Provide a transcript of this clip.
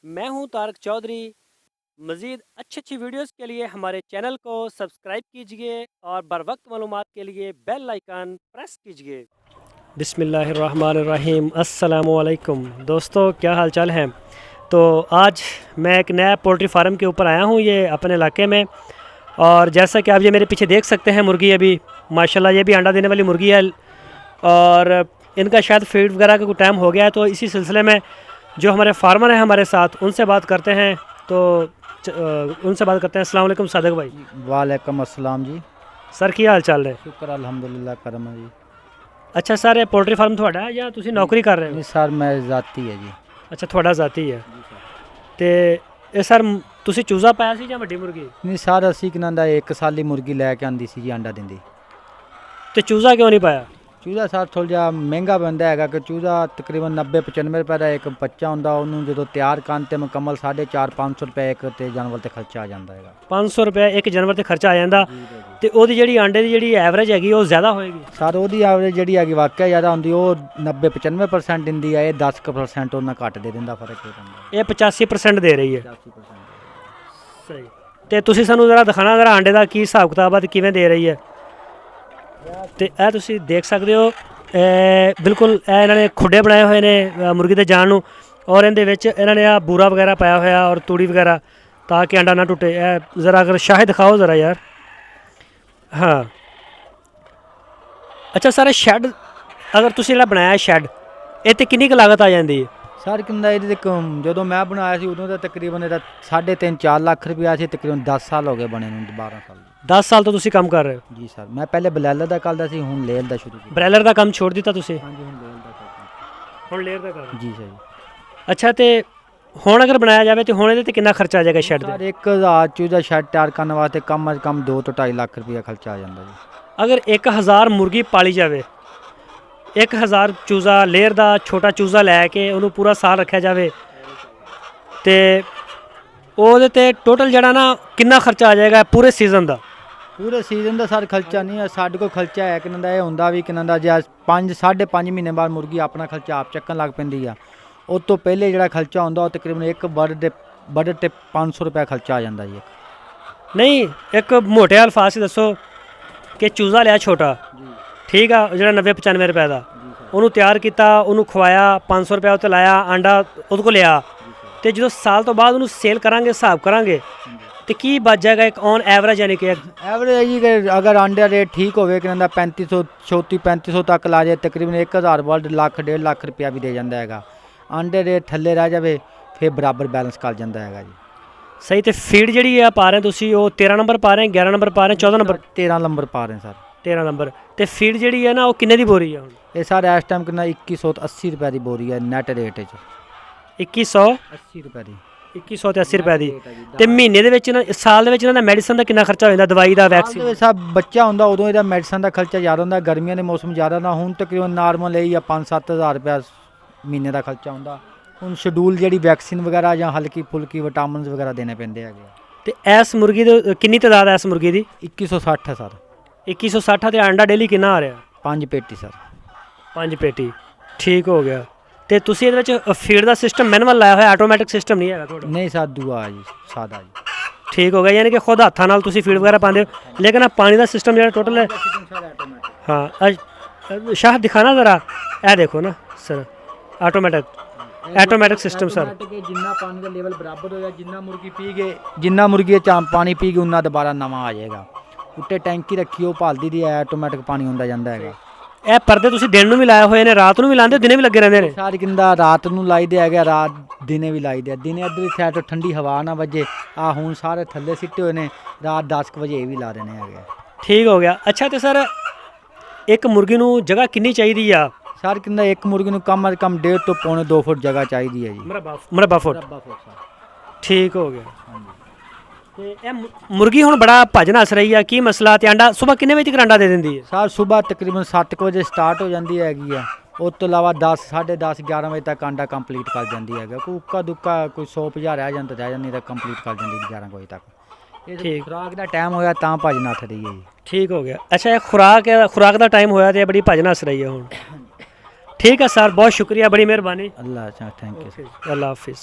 मैं हूं तारक चौधरी। मज़ीद अच्छी वीडियोस के लिए हमारे चैनल को सब्सक्राइब कीजिए और बर वक्त मालूमात के लिए बेल आइकन प्रेस कीजिए। बिस्मिल्लाहिर्रहमानिर्रहीम। अस्सलामुअलैकुम दोस्तों, क्या हाल चाल है। तो आज मैं एक नया पोल्ट्री फार्म के ऊपर आया हूं ये अपने इलाके में, और जैसा कि आप ये मेरे पीछे देख सकते हैं मुर्गी अभी माशाल्लाह ये भी अंडा देने वाली मुर्गी है, और इनका शायद फीड वगैरह का कोई टाइम हो गया है। तो इसी सिलसिले में जो हमारे फार्मर हैं हमारे साथ, उनसे बात करते हैं। तो उनसे बात करते हैं। अस्सलाम वालेकुम सादिक भाई। वालेकुम अस्सलाम जी। सर की हाल चाल है। शुक्र अल्हम्दुलिल्लाह करम है जी। अच्छा सर, ये पोल्ट्री फार्म थोड़ा है या तुसी नौकरी कर रहे हो? नहीं सर, मैं जाती है जी। अच्छा, थोड़ा जाती है। तो ये सर तुसी चूज़ा पाया सी या वड्डी मुर्गी? नहीं सर, असी किनांदा एक साली मुर्गी लैके आंदी सी जी, अंडा दिंदी। तो चूज़ा क्यों नहीं पाया? चूज़ा सर थोड़ा जिहा महंगा पैंदा है कि चूज़ा तकरीबन 90-95 रुपए का एक बच्चा होंदा, ਉਹਨੂੰ ਜਦੋਂ ਤਿਆਰ ਕਰਨ ਤੇ ਮੁਕੰਮਲ 450-500 रुपए ਇੱਕ ਤੇ ਜਾਨਵਰ ਤੇ ਖਰਚਾ ਆ ਜਾਂਦਾ ਹੈਗਾ। 500 रुपए एक जानवर ਤੇ ਖਰਚਾ ਆ ਜਾਂਦਾ। ਤੇ ਉਹਦੀ ਜਿਹੜੀ ਆਂਡੇ ਦੀ ਜਿਹੜੀ ਐਵਰੇਜ ਹੈਗੀ ਉਹ ਜ਼ਿਆਦਾ ਹੋਏਗੀ? ਸਰ ਉਹਦੀ ਐਵਰੇਜ ਜਿਹੜੀ ਹੈਗੀ ਵਾਕਿਆ ਜ਼ਿਆਦਾ ਹੁੰਦੀ, ਉਹ 90-95% ਦਿੰਦੀ ਹੈ, ਇਹ 10% ਉਹਨਾਂ ਘੱਟ ਦੇ ਦਿੰਦਾ, ਫਰਕ ਇਹ ਪੈਂਦਾ। ਇਹ 85% ਦੇ ਰਹੀ ਹੈ। 85%। ਸਹੀ। ਤੇ ਤੁਸੀਂ ਸਾਨੂੰ ਜ਼ਰਾ ਦਿਖਾਣਾ ਜ਼ਰਾ ਆਂਡੇ ਦਾ ਕੀ ਹਿਸਾਬ ਕਿਤਾਬ ਆ ਤੇ ਕਿਵੇਂ ਦੇ ਰਹੀ ਹੈ। ਤੇ ਇਹ ਤੁਸੀਂ ਦੇਖ ਸਕਦੇ ਹੋ, ਬਿਲਕੁਲ ਇਹ ਇਹਨਾਂ ਨੇ ਖੁੱਡੇ ਬਣਾਏ ਹੋਏ ਨੇ ਮੁਰਗੀ ਦੇ ਜਾਣ ਨੂੰ, ਔਰ ਇਹਦੇ ਵਿੱਚ ਇਹਨਾਂ ਨੇ ਆ ਬੂਰਾ ਵਗੈਰਾ ਪਾਇਆ ਹੋਇਆ ਔਰ ਤੂੜੀ ਵਗੈਰਾ, ਤਾਂ ਕਿ ਅੰਡਾ ਨਾ ਟੁੱਟੇ। ਇਹ ਜ਼ਰਾ ਅਗਰ ਸ਼ਾਹੇ ਦਿਖਾਓ ਜ਼ਰਾ ਯਾਰ। ਹਾਂ ਅੱਛਾ ਸਰ, ਸ਼ੈੱਡ ਅਗਰ ਤੁਸੀਂ ਜਿਹੜਾ ਬਣਾਇਆ ਸ਼ੈੱਡ, ਇਹ 'ਤੇ ਕਿੰਨੀ ਕੁ ਲਾਗਤ ਆ ਜਾਂਦੀ ਹੈ? ਸਰ ਕਿੰਦਾ ਇਹਦੇ ਤੇ ਜਦੋਂ ਮੈਂ ਬਣਾਇਆ ਸੀ ਉਦੋਂ ਦਾ ਤਕਰੀਬਨ ਇਹਦਾ 3.5-4 ਲੱਖ ਰੁਪਇਆ ਸੀ। ਤਕਰੀਬਨ 10 ਸਾਲ ਹੋ ਗਏ ਬਣੇ ਨੂੰ, 12 ਸਾਲ। 10 ਸਾਲ ਤੋਂ ਤੁਸੀਂ ਕੰਮ ਕਰ ਰਹੇ ਹੋ? ਜੀ ਸਰ, ਮੈਂ ਪਹਿਲੇ ਬਲੈਲਰ ਦਾ ਕਰਦਾ ਸੀ, ਹੁਣ ਲੇਅਰ ਦਾ ਸ਼ੁਰੂ ਕੀਤਾ। ਬ੍ਰੈਲਰ ਦਾ ਕੰਮ ਛੋੜ ਦਿੱਤਾ ਤੁਸੀਂ? ਹਾਂਜੀ, ਹੁਣ ਲੇਅਰ ਦਾ ਕਰਦਾ। ਹੁਣ ਲੇਅਰ ਦਾ ਕਰ? ਜੀ ਸਰ। ਅੱਛਾ, ਤੇ ਹੁਣ ਅਗਰ ਬਣਾਇਆ ਜਾਵੇ ਤੇ ਹੁਣ ਇਹਦੇ 'ਤੇ ਕਿੰਨਾ ਖਰਚਾ ਆ ਜਾਏਗਾ ਸ਼ੈੱਡ ਸਰ ਦੇ? 1000 ਚੂਜ਼ਾ ਸ਼ੈੱਡ ਤਿਆਰ ਕਰਨ ਵਾਸਤੇ ਕਮ ਅਜ਼ ਕਮ 2 ਤੋਂ 2.5 ਲੱਖ ਰੁਪਇਆ ਖਰਚਾ ਆ ਜਾਂਦਾ ਜੀ। ਅਗਰ 1000 ਮੁਰਗੀ ਪਾਲੀ ਜਾਵੇ, 1000 ਚੂਜ਼ਾ ਲੇਅਰ ਦਾ ਛੋਟਾ ਚੂਜ਼ਾ ਲੈ ਕੇ ਉਹਨੂੰ ਪੂਰਾ ਸਾਲ ਰੱਖਿਆ ਜਾਵੇ, ਤੇ ਉਹਦੇ 'ਤੇ ਟੋਟਲ ਜਿਹੜਾ ਨਾ ਕਿੰਨਾ ਖਰਚਾ ਆ ਜਾਏਗਾ ਪੂਰੇ ਸੀਜ਼ਨ ਦਾ? ਪੂਰੇ ਸੀਜ਼ਨ ਦਾ ਸਰ ਖਰਚਾ ਨਹੀਂ ਹੈ ਸਾਡੇ ਕੋਲ। ਖਰਚਾ ਹੈ ਕਿਨਾਂ ਦਾ, ਇਹ ਹੁੰਦਾ ਵੀ ਕਿਨਾਂ ਦਾ, ਜੇ 5-5.5 ਮਹੀਨੇ ਬਾਅਦ ਮੁਰਗੀ ਆਪਣਾ ਖਰਚਾ ਆਪ ਚੱਕਣ ਲੱਗ ਪੈਂਦੀ ਆ। ਉਸ ਤੋਂ ਪਹਿਲੇ ਜਿਹੜਾ ਖਰਚਾ ਹੁੰਦਾ ਉਹ ਤਕਰੀਬਨ ਇੱਕ ਬਰਡ ਤੇ 500 ਰੁਪਏ ਖਰਚਾ ਆ ਜਾਂਦਾ ਜੀ। ਨਹੀਂ, ਇੱਕ ਮੋਟੇ ਅਲਫਾਜ਼ 'ਚ ਦੱਸੋ ਕਿ ਚੂਜ਼ਾ ਲਿਆ ਛੋਟਾ, ਠੀਕ ਆ, ਜਿਹੜਾ 90-95 ਰੁਪਏ ਦਾ, ਉਹਨੂੰ ਤਿਆਰ ਕੀਤਾ, ਉਹਨੂੰ ਖਵਾਇਆ, 500 ਰੁਪਏ ਉੱਤੇ ਲਾਇਆ, ਆਂਡਾ ਉਹਦੇ ਕੋਲ ਲਿਆ, ਤੇ ਜਦੋਂ ਸਾਲ ਤੋਂ ਬਾਅਦ ਉਹਨੂੰ ਸੇਲ ਕਰਾਂਗੇ, ਹਿਸਾਬ ਕਰਾਂਗੇ, ਤੇ ਕੀ ਬਚ ਜਾਏਗਾ ਇੱਕ ਔਨ ਐਵਰੇਜ? ਯਾਨੀ ਕਿ ਐਵਰੇਜ ਜੀ ਅਗਰ ਆਂਡੇ ਦਾ ਰੇਟ ਠੀਕ ਹੋਵੇ ਕਿ 3500 ਤੱਕ ਲਾ ਜਾਏ, ਤਕਰੀਬਨ 1000 ਬਰਡ ਲੱਖ-1.5 ਲੱਖ ਰੁਪਇਆ ਵੀ ਦੇ ਜਾਂਦਾ ਹੈਗਾ। ਆਂਡੇ ਰੇਟ ਥੱਲੇ ਰਹਿ ਜਾਵੇ ਫਿਰ ਬਰਾਬਰ ਬੈਲੈਂਸ ਕਰ ਜਾਂਦਾ ਹੈਗਾ ਜੀ। ਸਹੀ। ਤੇ ਫੀਡ ਜਿਹੜੀ ਆ ਪਾ ਰਹੇ ਤੁਸੀਂ, ਉਹ 13 ਨੰਬਰ ਪਾ ਰਹੇ, 11 ਨੰਬਰ ਪਾ ਰਹੇ, 14 ਨੰਬਰ? 13 ਨੰਬਰ ਪਾ ਰਹੇ ਸਰ। 13 ਨੰਬਰ। ਤੇ ਫੀਡ ਜਿਹੜੀ ਹੈ ਨਾ ਉਹ ਕਿੰਨੇ ਦੀ ਬੋਰੀ ਆ ਹੁਣ? ਇਹ ਸਰ ਇਸ ਟਾਈਮ ਕਿੰਨਾ 2180 ਰੁਪਏ ਦੀ ਬੋਰੀ ਹੈ ਨੈਟ ਰੇਟ 'ਚ। 2180 ਰੁਪਏ ਦੀ। 2180 ਰੁਪਏ ਦੀ। ਤੇ ਮਹੀਨੇ ਦੇ ਵਿੱਚ ਸਾਲ ਦੇ ਵਿੱਚ ਇਹਨਾਂ ਦਾ ਮੈਡੀਸਨ ਦਾ ਕਿੰਨਾ ਖਰਚਾ ਹੋ ਜਾਂਦਾ, ਦਵਾਈ ਦਾ, ਵੈਕਸੀਨ? ਸਭ ਬੱਚਾ ਹੁੰਦਾ ਉਦੋਂ ਇਹਦਾ ਮੈਡੀਸਨ ਦਾ ਖਰਚਾ ਜ਼ਿਆਦਾ ਹੁੰਦਾ, ਗਰਮੀਆਂ ਦੇ ਮੌਸਮ ਜ਼ਿਆਦਾ ਦਾ। ਹੁਣ ਤਕਰੀਬਨ ਨਾਰਮਲ ਇਹ ਆ 5-7 ਹਜ਼ਾਰ ਰੁਪਇਆ ਮਹੀਨੇ ਦਾ ਖਰਚਾ ਹੁੰਦਾ। ਹੁਣ ਸ਼ਡਿਊਲ ਜਿਹੜੀ ਵੈਕਸੀਨ ਵਗੈਰਾ ਜਾਂ ਹਲਕੀ ਫੁਲਕੀ ਵਿਟਾਮਿਨਸ ਵਗੈਰਾ ਦੇਣੇ ਪੈਂਦੇ ਹੈਗੇ। ਤੇ ਇਸ ਮੁਰਗੀ ਦੀ ਕਿੰਨੀ ਤਾਦਾਦ ਹੈ ਇਸ ਮੁਰਗੀ ਦੀ? 2160 ਹੈ ਸਰ। 2160। ਤੇ ਅੰਡਾ ਡੇਲੀ ਕਿੰਨਾ ਆ ਰਿਹਾ? 5 ਪੇਟੀ ਸਰ। 5 ਪੇਟੀ, ਠੀਕ ਹੋ ਗਿਆ। ਤੇ ਤੁਸੀਂ ਇਹਦੇ ਵਿੱਚ ਫੀਡ ਦਾ ਸਿਸਟਮ ਮੈਨੂਅਲ ਲਾਇਆ ਹੋਇਆ, ਆਟੋਮੈਟਿਕ ਸਿਸਟਮ ਨਹੀਂ ਹੈਗਾ ਤੁਹਾਡਾ? ਨਹੀਂ ਸਰ, ਦੂਆ ਜੀ, ਸਾਦਾ ਜੀ। ਠੀਕ ਹੋ ਗਿਆ, ਯਾਨੀ ਕਿ ਖੁਦ ਹੱਥਾਂ ਨਾਲ ਤੁਸੀਂ ਫੀਡ ਵਗੈਰਾ ਪਾਉਂਦੇ ਹੋ, ਲੇਕਿਨ ਆ ਪਾਣੀ ਦਾ ਸਿਸਟਮ ਜਿਹੜਾ ਟੋਟਲ ਹੈ। ਹਾਂ ਸ਼ਾਹ ਦਿਖਾਣਾ ਜ਼ਰਾ, ਇਹ ਦੇਖੋ ਨਾ ਸਰ, ਆਟੋਮੈਟਿਕ ਸਿਸਟਮ ਸਰ। ਜਿੰਨਾ ਪਾਣੀ ਦਾ ਲੈਵਲ ਬਰਾਬਰ ਹੋਇਆ, ਜਿੰਨਾ ਮੁਰਗੀ ਪਾਣੀ ਪੀ ਗਏ ਉਹਨਾਂ ਦੁਬਾਰਾ ਨਵਾਂ ਆ ਜਾਏਗਾ। ਉੱਤੇ ਟੈਂਕੀ ਰੱਖੀ ਉਹ ਭਾਲਦੀ ਦੀ ਆਟੋਮੈਟਿਕ ਪਾਣੀ ਹੁੰਦਾ ਜਾਂਦਾ ਹੈਗਾ। ਇਹ ਪਰਦੇ ਤੁਸੀਂ ਦਿਨ ਨੂੰ ਵੀ ਲਾਏ ਹੋਏ ਨੇ, ਰਾਤ ਨੂੰ ਵੀ ਲਾਉਂਦੇ, ਦਿਨੇ ਵੀ ਲੱਗੇ ਰਹਿੰਦੇ ਨੇ? ਸਾਰੀ ਕਿੰਦਾ ਰਾਤ ਨੂੰ ਲਾਈਦੇ ਹੈਗੇ, ਰਾਤ ਦਿਨੇ ਵੀ ਲਾਈਦੇ ਆ। ਦਿਨੇ ਇੱਧਰ ਸਾਈਡ ਤੋਂ ਠੰਡੀ ਹਵਾ ਨਾ ਵੱਜੇ, ਆ ਹੁਣ ਸਾਰੇ ਥੱਲੇ ਸਿੱਟੇ ਹੋਏ ਨੇ, ਰਾਤ 10 ਵਜੇ ਇਹ ਵੀ ਲਾ ਦੇਣੇ ਹੈਗੇ। ਠੀਕ ਹੋ ਗਿਆ। ਅੱਛਾ, ਤੇ ਸਰ ਇੱਕ ਮੁਰਗੀ ਨੂੰ ਜਗ੍ਹਾ ਕਿੰਨੀ ਚਾਹੀਦੀ ਆ? ਸਰ ਕਿੰਦਾ ਇੱਕ ਮੁਰਗੀ ਨੂੰ ਕਮ ਅਜ਼ ਕਮ 1.5 ਤੋਂ ਪੌਣੇ 2 ਫੁੱਟ ਜਗ੍ਹਾ ਚਾਹੀਦੀ ਹੈ ਜੀ। ਮਰਬਾ ਫੁੱਟ। ਠੀਕ ਹੋ ਗਿਆ। ਤੇ ਇਹ ਮੁਰਗੀ ਹੁਣ ਬੜਾ ਭੱਜ ਨੱਸ ਰਹੀ ਆ, ਕੀ ਮਸਲਾ? ਤੇ ਅੰਡਾ ਸਵੇਰ ਕਿੰਨੇ ਵਜੇ ਤੱਕ ਅੰਡਾ ਦੇ ਦਿੰਦੀ ਹੈ? ਸਰ ਸਵੇਰ ਤਕਰੀਬਨ 7 ਵਜੇ ਸਟਾਰਟ ਹੋ ਜਾਂਦੀ ਹੈਗੀ ਆ। ਉਸ ਤੋਂ ਇਲਾਵਾ 10, 10:30, 11 ਵਜੇ ਤੱਕ ਅੰਡਾ ਕੰਪਲੀਟ ਕਰ ਜਾਂਦੀ ਹੈਗਾ। ਕੋਈ ਉੱਕਾ ਦੁੱਕਾ ਕੋਈ 100-50 ਰਹਿ ਜਾਂਦਾ ਤਾਂ ਕੰਪਲੀਟ ਕਰ ਜਾਂਦੀ 11 ਵਜੇ ਤੱਕ। ਠੀਕ। ਖੁਰਾਕ ਦਾ ਟਾਈਮ ਹੋਇਆ ਤਾਂ ਭੱਜ ਨੱਸ ਰਹੀ ਹੈ ਜੀ। ਠੀਕ ਹੋ ਗਿਆ। ਅੱਛਾ, ਇਹ ਖੁਰਾਕ ਦਾ ਟਾਈਮ ਹੋਇਆ ਤੇ ਬੜੀ ਭੱਜ ਨੱਸ ਰਹੀ ਹੈ ਹੁਣ। ठीक है सर, बहुत शुक्रिया, बड़ी मेहरबानी। अल्लाह, थैंक यू। अल्लाह हाफिज़।